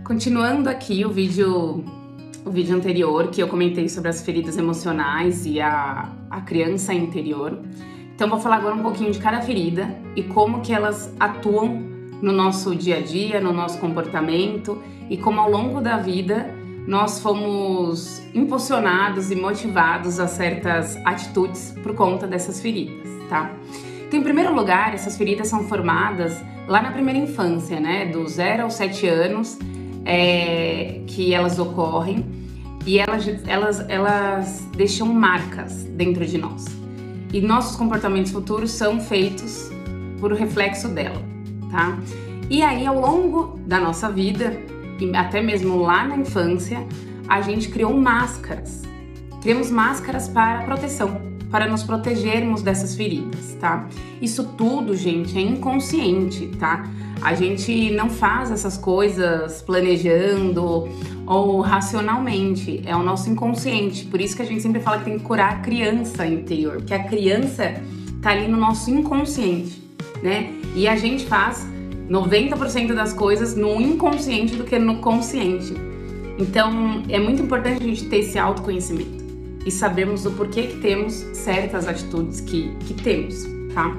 Continuando aqui o vídeo anterior, que eu comentei sobre as feridas emocionais e a criança interior. Então vou falar agora um pouquinho de cada ferida e como que elas atuam no nosso dia a dia, no nosso comportamento e como ao longo da vida nós fomos impulsionados e motivados a certas atitudes por conta dessas feridas, tá? Então, em primeiro lugar, essas feridas são formadas lá na primeira infância, né? Do 0 aos 7 anos que elas ocorrem e elas deixam marcas dentro de nós. E nossos comportamentos futuros são feitos por reflexo dela, tá? E aí, ao longo da nossa vida, e até mesmo lá na infância, a gente criou máscaras. Criamos máscaras para proteção, para nos protegermos dessas feridas, tá? Isso tudo, gente, é inconsciente, tá? A gente não faz essas coisas planejando ou racionalmente, é o nosso inconsciente. Por isso que a gente sempre fala que tem que curar a criança interior, porque a criança tá ali no nosso inconsciente, né? E a gente faz 90% das coisas no inconsciente do que no consciente. Então, é muito importante a gente ter esse autoconhecimento e sabermos o porquê que temos certas atitudes que temos, tá?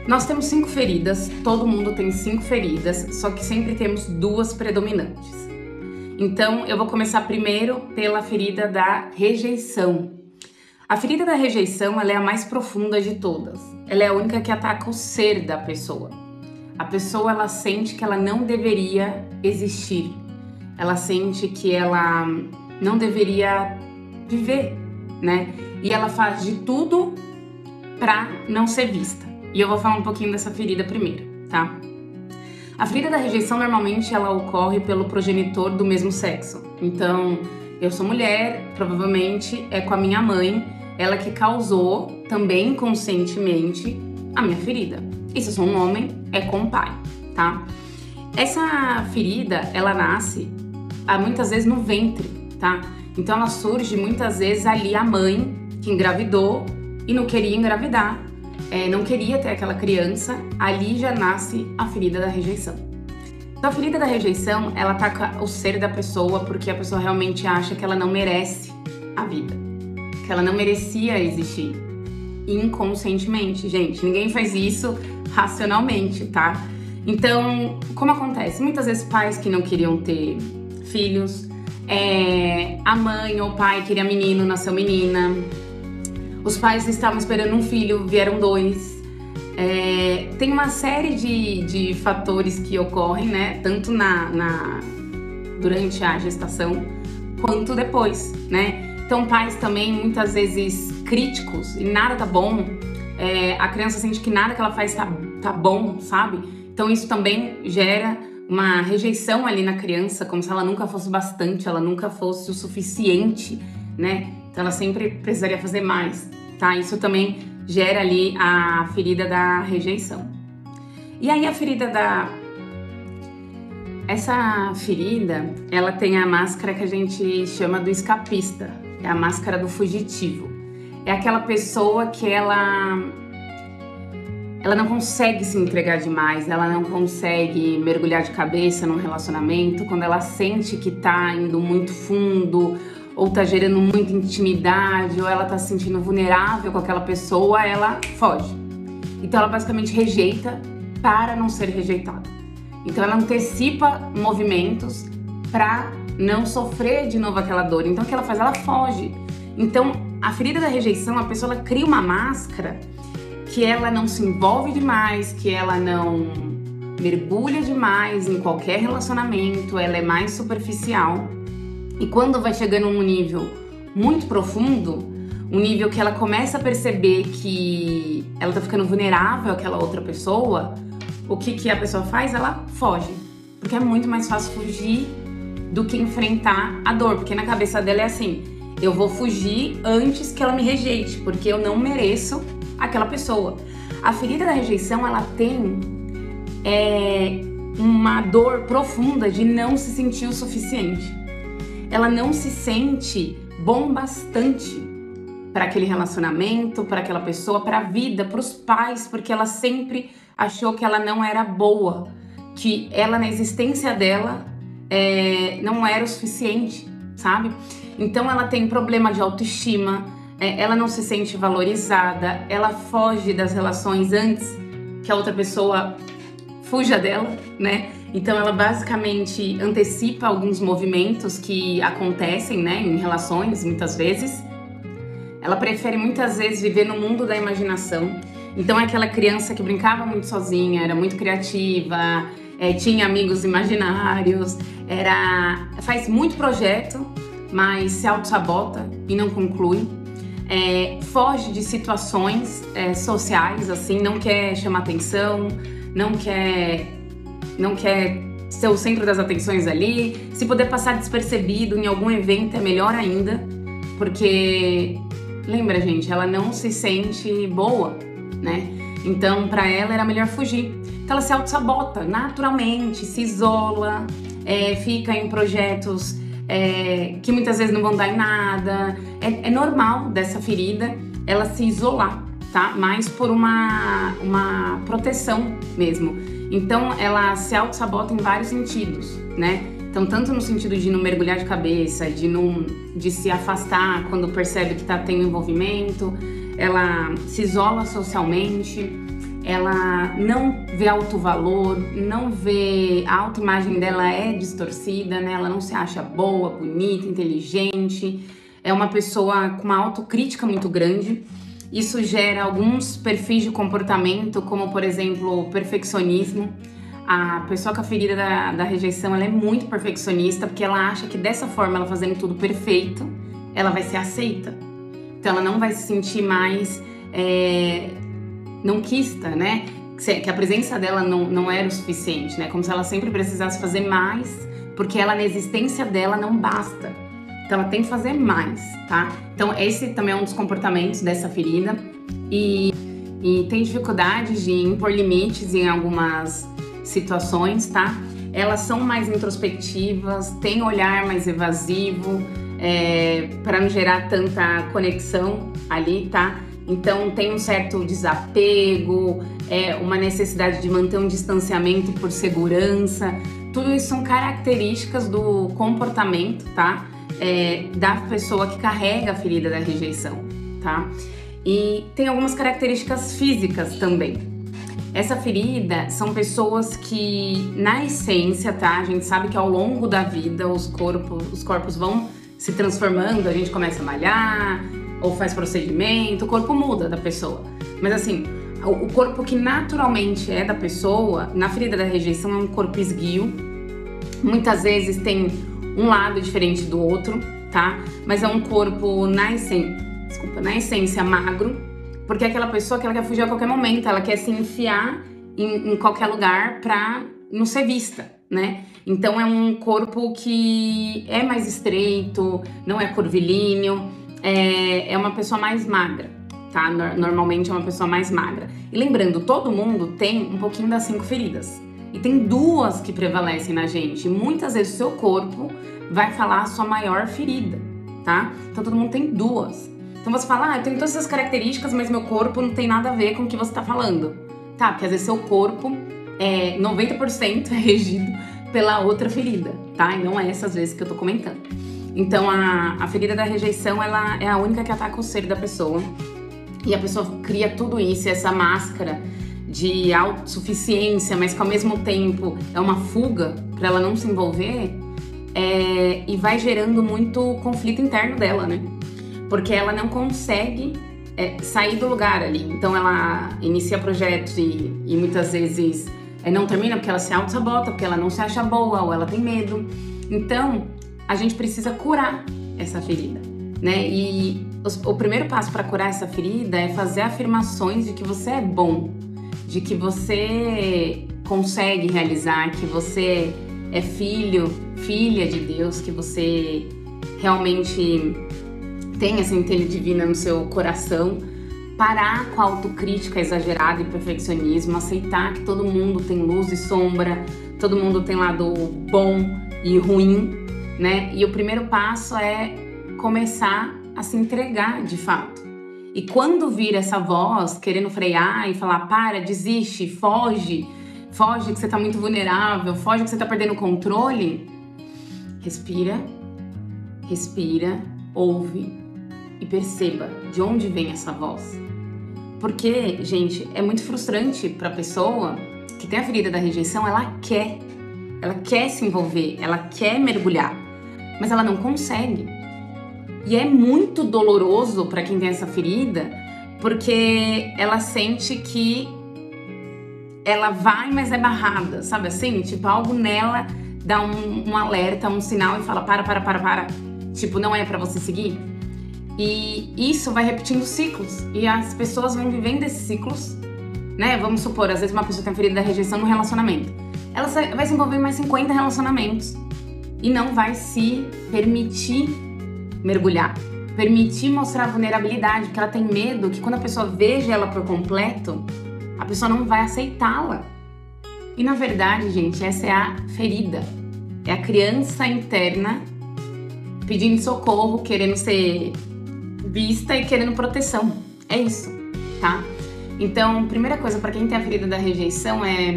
Nós temos 5 feridas, todo mundo tem 5 feridas, só que sempre temos 2 predominantes. Então, eu vou começar primeiro pela ferida da rejeição. A ferida da rejeição, ela é a mais profunda de todas. Ela é a única que ataca o ser da pessoa. A pessoa, ela sente que ela não deveria existir. Ela sente que ela não deveria viver, né? E ela faz de tudo pra não ser vista. E eu vou falar um pouquinho dessa ferida primeiro, tá? A ferida da rejeição, normalmente, ela ocorre pelo progenitor do mesmo sexo. Então, eu sou mulher, provavelmente é com a minha mãe, ela que causou, também inconscientemente, a minha ferida. E se eu sou um homem, é com o pai, tá? Essa ferida, ela nasce, muitas vezes, no ventre, tá? Então, ela surge, muitas vezes, ali a mãe que engravidou e não queria engravidar. Não queria ter aquela criança, ali já nasce a ferida da rejeição. Então, a ferida da rejeição, ela ataca o ser da pessoa porque a pessoa realmente acha que ela não merece a vida, que ela não merecia existir inconscientemente. Gente, ninguém faz isso racionalmente, tá? Então, como acontece? Muitas vezes pais que não queriam ter filhos, a mãe ou o pai queria menino, nasceu menina. Os pais estavam esperando um filho, vieram 2. Tem uma série de fatores que ocorrem, né? Tanto durante a gestação, quanto depois, né? Então, pais também, muitas vezes, críticos, e nada tá bom. A criança sente que nada que ela faz tá bom, sabe? Então, isso também gera uma rejeição ali na criança, como se ela nunca fosse bastante, ela nunca fosse o suficiente, né? Então, ela sempre precisaria fazer mais, tá? Isso também gera ali a ferida da rejeição. E aí, essa ferida, ela tem a máscara que a gente chama do escapista, é a máscara do fugitivo. É aquela pessoa que ela não consegue se entregar demais, ela não consegue mergulhar de cabeça num relacionamento, quando ela sente que tá indo muito fundo, ou tá gerando muita intimidade, ou ela tá se sentindo vulnerável com aquela pessoa, ela foge. Então ela basicamente rejeita para não ser rejeitada. Então ela antecipa movimentos para não sofrer de novo aquela dor. Então o que ela faz? Ela foge. Então a ferida da rejeição, a pessoa ela cria uma máscara que ela não se envolve demais, que ela não mergulha demais em qualquer relacionamento, ela é mais superficial. E quando vai chegando num nível muito profundo, um nível que ela começa a perceber que ela tá ficando vulnerável àquela outra pessoa, o que a pessoa faz? Ela foge. Porque é muito mais fácil fugir do que enfrentar a dor. Porque na cabeça dela é assim, eu vou fugir antes que ela me rejeite, porque eu não mereço aquela pessoa. A ferida da rejeição, ela tem uma dor profunda de não se sentir o suficiente. Ela não se sente bom bastante para aquele relacionamento, para aquela pessoa, para a vida, para os pais, porque ela sempre achou que ela não era boa, que ela, na existência dela, não era o suficiente, sabe? Então ela tem problema de autoestima, ela não se sente valorizada, ela foge das relações antes que a outra pessoa fuja dela, né? Então ela basicamente antecipa alguns movimentos que acontecem, né, em relações, muitas vezes. Ela prefere muitas vezes viver no mundo da imaginação. Então é aquela criança que brincava muito sozinha, era muito criativa, tinha amigos imaginários, faz muito projeto, mas se auto-sabota e não conclui. Foge de situações sociais, assim, não quer chamar atenção, não quer ser o centro das atenções ali. Se puder passar despercebido em algum evento é melhor ainda, porque, lembra, gente, ela não se sente boa, né? Então, pra ela era melhor fugir. Então ela se auto-sabota naturalmente, se isola, fica em projetos que muitas vezes não vão dar em nada. É normal dessa ferida ela se isolar, tá? Mas por uma proteção mesmo. Então ela se auto-sabota em vários sentidos, né? Então tanto no sentido de não mergulhar de cabeça, de se afastar quando percebe que tá tendo envolvimento, ela se isola socialmente, ela não vê autovalor, não vê, a autoimagem dela é distorcida, né? Ela não se acha boa, bonita, inteligente, é uma pessoa com uma autocrítica muito grande. Isso gera alguns perfis de comportamento, como por exemplo, o perfeccionismo. A pessoa com a ferida da rejeição, ela é muito perfeccionista, porque ela acha que dessa forma, ela fazendo tudo perfeito, ela vai ser aceita. Então ela não vai se sentir mais não quista, né? Que a presença dela não era o suficiente, né? Como se ela sempre precisasse fazer mais, porque ela, na existência dela, não basta. Então ela tem que fazer mais, tá? Então esse também é um dos comportamentos dessa ferida. E tem dificuldade de impor limites em algumas situações, tá? Elas são mais introspectivas, têm olhar mais evasivo, para não gerar tanta conexão ali, tá? Então tem um certo desapego, uma necessidade de manter um distanciamento por segurança. Tudo isso são características do comportamento, tá? Da pessoa que carrega a ferida da rejeição, tá? E tem algumas características físicas também. Essa ferida são pessoas que, na essência, tá? A gente sabe que ao longo da vida os corpos vão se transformando, a gente começa a malhar ou faz procedimento, o corpo muda da pessoa. Mas assim, o corpo que naturalmente é da pessoa, na ferida da rejeição, é um corpo esguio. Muitas vezes tem um lado diferente do outro, tá? Mas é um corpo, na essência, magro, porque é aquela pessoa que ela quer fugir a qualquer momento, ela quer se enfiar em qualquer lugar pra não ser vista, né? Então é um corpo que é mais estreito, não é curvilíneo, é uma pessoa mais magra, tá? Normalmente é uma pessoa mais magra. E lembrando, todo mundo tem um pouquinho das 5 feridas. E tem 2 que prevalecem na gente. Muitas vezes o seu corpo vai falar a sua maior ferida, tá? Então todo mundo tem 2. Então você fala, eu tenho todas essas características, mas meu corpo não tem nada a ver com o que você tá falando. Tá, porque às vezes seu corpo 90% é regido pela outra ferida, tá? E não é essas vezes que eu tô comentando. Então a ferida da rejeição, ela é a única que ataca o ser da pessoa. E a pessoa cria tudo isso, essa máscara de autossuficiência, mas que ao mesmo tempo é uma fuga para ela não se envolver, e vai gerando muito conflito interno dela, né? Porque ela não consegue sair do lugar ali. Então ela inicia projetos e muitas vezes não termina porque ela se auto-sabota, porque ela não se acha boa ou ela tem medo. Então a gente precisa curar essa ferida, né? E o primeiro passo para curar essa ferida é fazer afirmações de que você é bom, de que você consegue realizar, que você é filho, filha de Deus, que você realmente tem essa centelha divina no seu coração. Parar com a autocrítica exagerada e perfeccionismo, aceitar que todo mundo tem luz e sombra, todo mundo tem lado bom e ruim, né? E o primeiro passo é começar a se entregar de fato. E quando vir essa voz querendo frear e falar, para, desiste, foge que você tá muito vulnerável, foge que você tá perdendo o controle, Respira, respira, ouve e perceba de onde vem essa voz. Porque, gente, é muito frustrante para a pessoa que tem a ferida da rejeição, ela quer se envolver, ela quer mergulhar, mas ela não consegue. E é muito doloroso para quem tem essa ferida, porque ela sente que ela vai, mas é barrada, sabe assim? Tipo, algo nela dá um alerta, um sinal e fala, para. Tipo, não é pra você seguir. E isso vai repetindo ciclos. E as pessoas vão vivendo esses ciclos, né? Vamos supor, às vezes uma pessoa tem a ferida da rejeição no relacionamento. Ela vai se envolver em mais 50 relacionamentos. E não vai se permitir mergulhar. Permitir mostrar vulnerabilidade, porque ela tem medo que quando a pessoa veja ela por completo, a pessoa não vai aceitá-la. E na verdade, gente, essa é a ferida. É a criança interna pedindo socorro, querendo ser vista e querendo proteção. É isso, tá? Então, primeira coisa para quem tem a ferida da rejeição é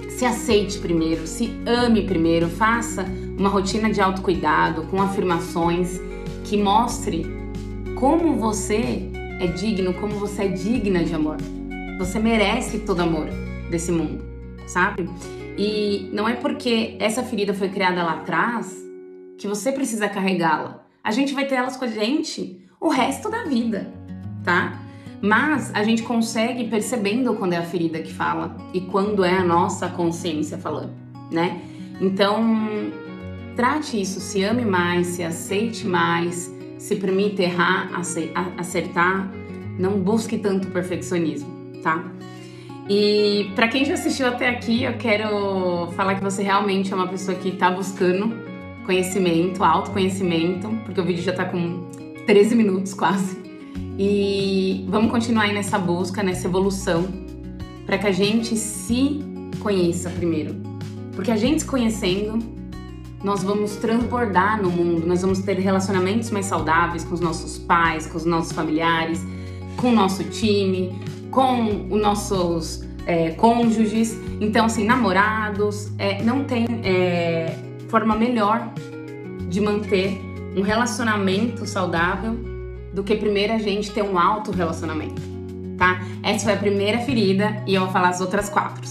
se aceite primeiro, se ame primeiro, faça uma rotina de autocuidado com afirmações que mostre como você é digno, como você é digna de amor. Você merece todo amor desse mundo, sabe? E não é porque essa ferida foi criada lá atrás que você precisa carregá-la. A gente vai ter elas com a gente o resto da vida, tá? Mas a gente consegue ir percebendo quando é a ferida que fala e quando é a nossa consciência falando, né? Então, trate isso, se ame mais, se aceite mais, se permita errar, acertar, não busque tanto perfeccionismo, tá? E pra quem já assistiu até aqui, eu quero falar que você realmente é uma pessoa que tá buscando conhecimento, autoconhecimento, porque o vídeo já tá com 13 minutos quase. E vamos continuar aí nessa busca, nessa evolução, para que a gente se conheça primeiro. Porque a gente se conhecendo, nós vamos transbordar no mundo, nós vamos ter relacionamentos mais saudáveis com os nossos pais, com os nossos familiares, com o nosso time, com os nossos cônjuges. Então, assim, namorados, não tem forma melhor de manter um relacionamento saudável do que primeiro a gente ter um auto-relacionamento, tá? Essa foi a primeira ferida e eu vou falar as outras 4.